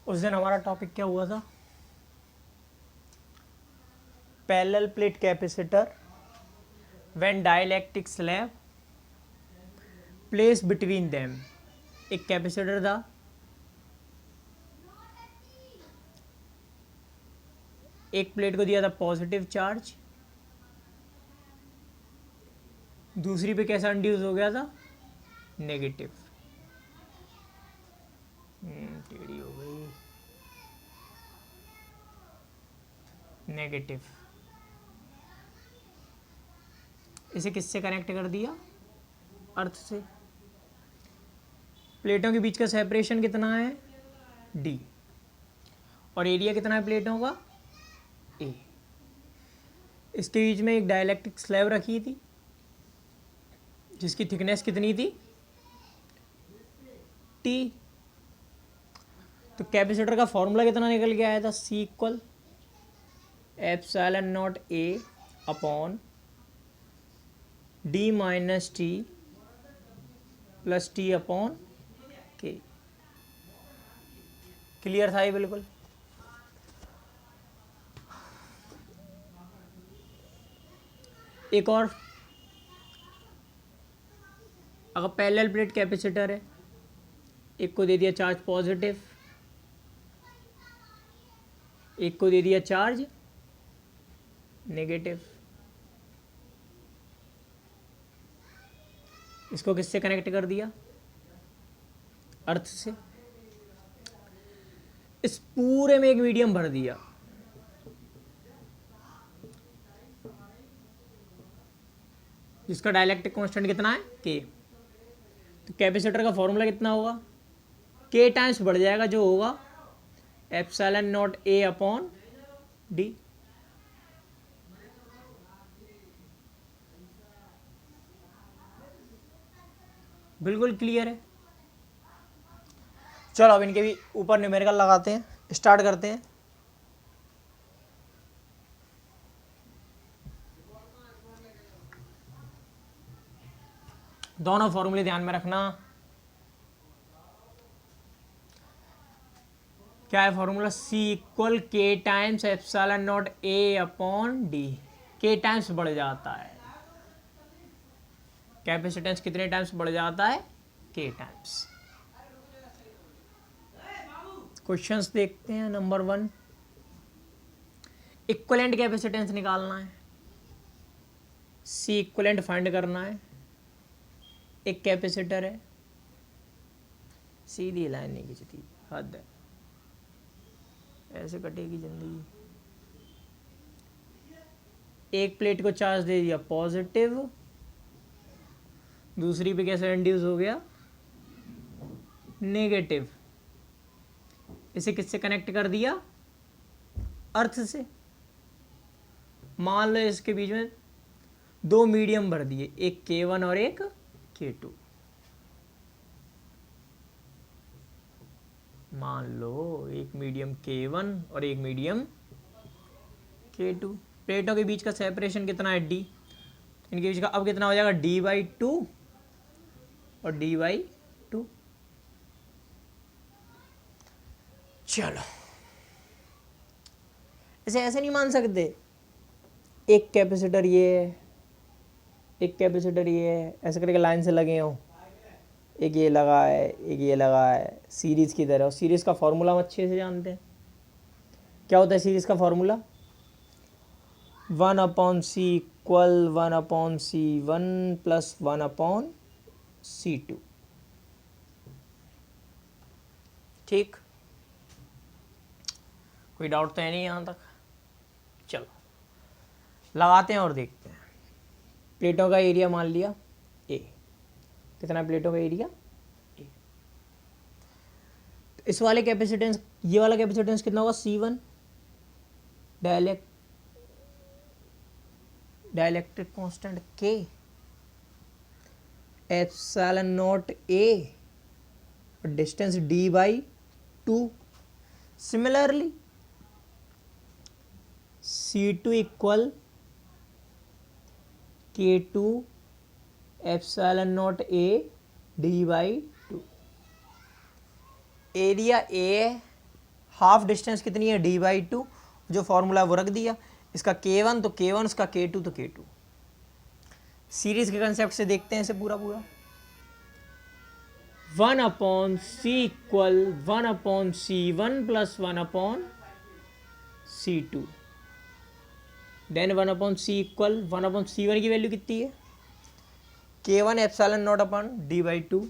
उस दिन हमारा टॉपिक क्या हुआ था? Parallel plate capacitor when dielectric slab place between them. एक कैपेसिटर था, एक प्लेट को दिया था पॉजिटिव चार्ज, दूसरी पे कैसा इंड्यूस हो गया था? नेगेटिव। टेढ़ी हो गई, नेगेटिव। इसे किससे कनेक्ट कर दिया? अर्थ से। प्लेटों के बीच का सेपरेशन कितना है? डी। और एरिया कितना है प्लेटों का? ए। इसके बीच में एक डाइलेक्ट्रिक स्लैब रखी थी जिसकी थिकनेस कितनी थी? टी। तो कैपेसिटर का फॉर्मूला कितना निकल के आया था? C equal epsilon not A upon D minus T plus T upon K. Clear था ये बिल्कुल? एक और, अगर पैरेलल प्लेट कैपेसिटर है, एक को दे दिया चार्ज पॉजिटिव, एक को दे दिया चार्ज नेगेटिव, इसको किससे कनेक्ट कर दिया? अर्थ से। इस पूरे में एक मीडियम भर दिया, जिसका डाइलेक्ट्रिक कांस्टेंट कितना है? के। तो कैपेसिटर का फॉर्मूला कितना होगा? के टाइम्स बढ़ जाएगा जो होगा epsilon not A upon D. बिल्कुल क्लियर है। चलो अब इनके भी ऊपर न्यूमेरिकल लगाते हैं, स्टार्ट करते हैं। दोनों फॉर्मूले ध्यान में रखना। क्या है फॉर्मूला? सी इक्वल के times epsilon not A upon D. के टाइम्स बढ़ जाता है, कैपेसिटेंस कितने टाइम्स बढ़ जाता है? के टाइम्स। क्वेश्चंस देखते हैं। नंबर 1, इक्विवेलेंट कैपेसिटेंस निकालना है, सी इक्विवेलेंट फाइंड करना है। एक कैपेसिटर है, सीधी लाइन नहीं खींचती, हद है, ऐसे कटेगी जिंदगी। एक प्लेट को चार्ज दे दिया पॉजिटिव, दूसरी पे कैसे इंड्यूस हो गया? नेगेटिव। इसे किससे कनेक्ट कर दिया? अर्थ से। मान लो इसके बीच में दो मीडियम भर दिए, एक K1 और एक K2। मान लो एक मीडियम K1 और एक मीडियम K2। प्लेटों के बीच का सेपरेशन कितना है? D। इनके बीच का अब कितना हो जाएगा? D/2 और D/2। चलो, इसे ऐसे नहीं मान सकते एक कैपेसिटर ये है, एक कैपेसिटर ये है, ऐसे करके लाइन से लगे हो, एक ये लगा है, एक ये लगा है, सीरीज की तरह। और सीरीज का फॉर्मूला हम अच्छे से जानते हैं। क्या होता है सीरीज का formula? 1/c equal 1/c1 plus 1/c2। ठीक, कोई डाउट तो है नहीं यहाँ तक? चलो लगाते हैं और देखते हैं। प्लेटों का एरिया मान लिया ए। कितना है प्लेटों का एरिया? ए। तो इस वाले कैपेसिटेंस, ये वाला कैपेसिटेंस कितना होगा? C1। Dielectric constant K, epsilon not A और distance D/2। Similarly C2 equal K2 epsilon not A D/2। Area A है, हाफ डिस्टेंस कितनी है d/2, जो फॉर्मूला वो रख दिया, इसका k1 तो k1, इसका k2 तो k2। सीरीज के कंसेप्ट से देखते हैं इसे पूरा पूरा। 1/c equal 1/c1 plus 1/c2, then 1/c equal 1/c1 की वैल्यू कितनी है k1 epsilon not upon d/2,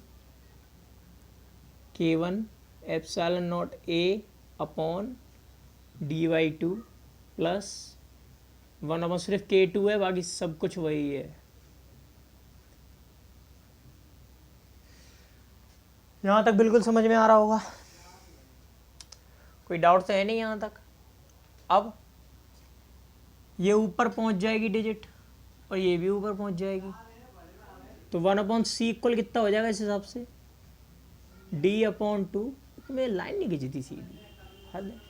k1 epsilon not a upon d/2 plus 1/, सिर्फ k2 है, बाकी सब कुछ वही है। यहाँ तक बिल्कुल समझ में आ रहा होगा, कोई डाउट तो है नहीं यहाँ तक। अब ये ऊपर पहुँच जाएगी डिजिट और ये भी ऊपर पहुँच जाएगी, तो 1/c इक्वल कितना हो जाएगा इस हिसाब से d/2। मेरी लाइन नहीं खींची थी सीधी, हद है।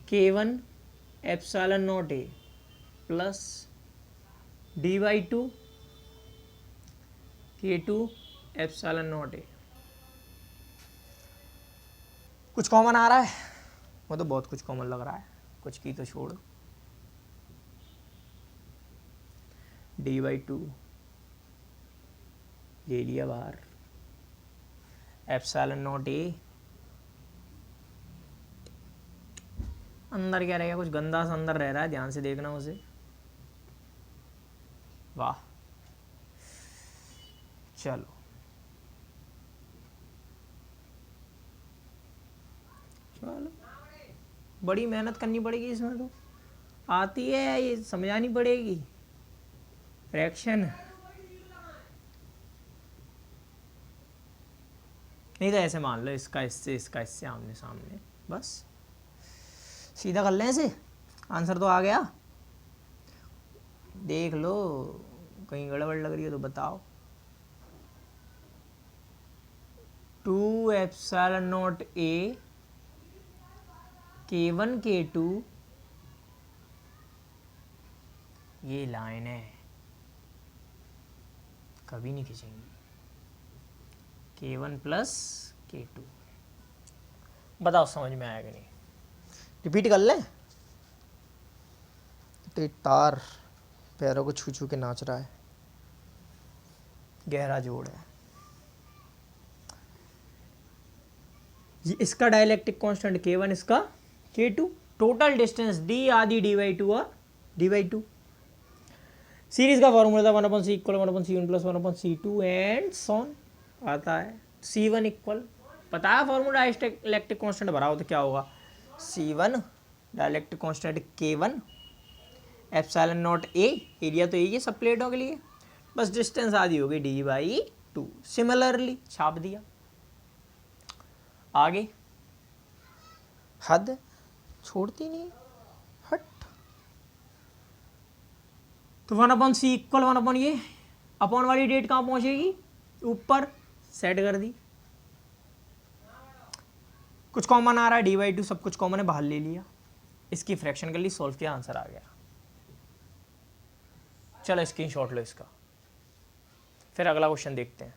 k1 epsilon not a plus d/2 k2 epsilon not a। कुछ कॉमन आ रहा है? वो तो बहुत कुछ कॉमन लग रहा है, कुछ की तो छोड़। d/2 ले लिया बाहर, एप्सिलॉन नॉट a, अंदर क्या रहेगा, कुछ गंदा सा अंदर रह रहा है, ध्यान से देखना उसे। वाह, चलो चलो, बड़ी मेहनत करनी पड़ेगी इसमें, तो आती है या ये समझानी पड़ेगी फ्रैक्शन, नहीं तो ऐसे मान लो इसका इससे आमने सामने, बस सीधा कर लें इसे, आंसर तो आ गया। देख लो कहीं गड़बड़ लग रही है तो बताओ। 2 epsilon not a k1 k2, ये लाइन है, कभी नहीं खींचेंगी, k1 प्लस k2। बताओ समझ में आया कि नहीं? रिपीट कर लें? तार पैरों को छू छू के नाच रहा है, गहरा जोड़ है। ये इसका डाइलेक्ट्रिक कांस्टेंट k1, इसका k2, टोटल डिस्टेंस d आदि d/2 और d/2। सीरीज का फॉर्मूला था 1/c equal 1/c1 plus 1/c2 and sworn आता है। c1 इक्वल पता है फॉर्मूला, डाइलेक्ट्रिक कांस्टेंट भरा हो तो क्या होगा, c1 dielectric constant k1 epsilon not a, area तो यही है सब प्लेटों के लिए, बस डिस्टेंस आदि होगी d/2। सिमिलरली छाप दिया, आगे हद छोड़ती नहीं, हट। तो 1/c इक्वल 1/, ये अपॉन वाली डेट कहाँ पहुंचेगी, ऊपर सेट कर दी। कुछ कॉमन आ रहा है, d/2 सब कुछ कॉमन है, बाहर ले लिया, इसकी फ्रैक्शन कर ली, सॉल्व किया, आंसर आ गया। चलो स्क्रीनशॉट लो इसका, फिर अगला क्वेश्चन देखते हैं।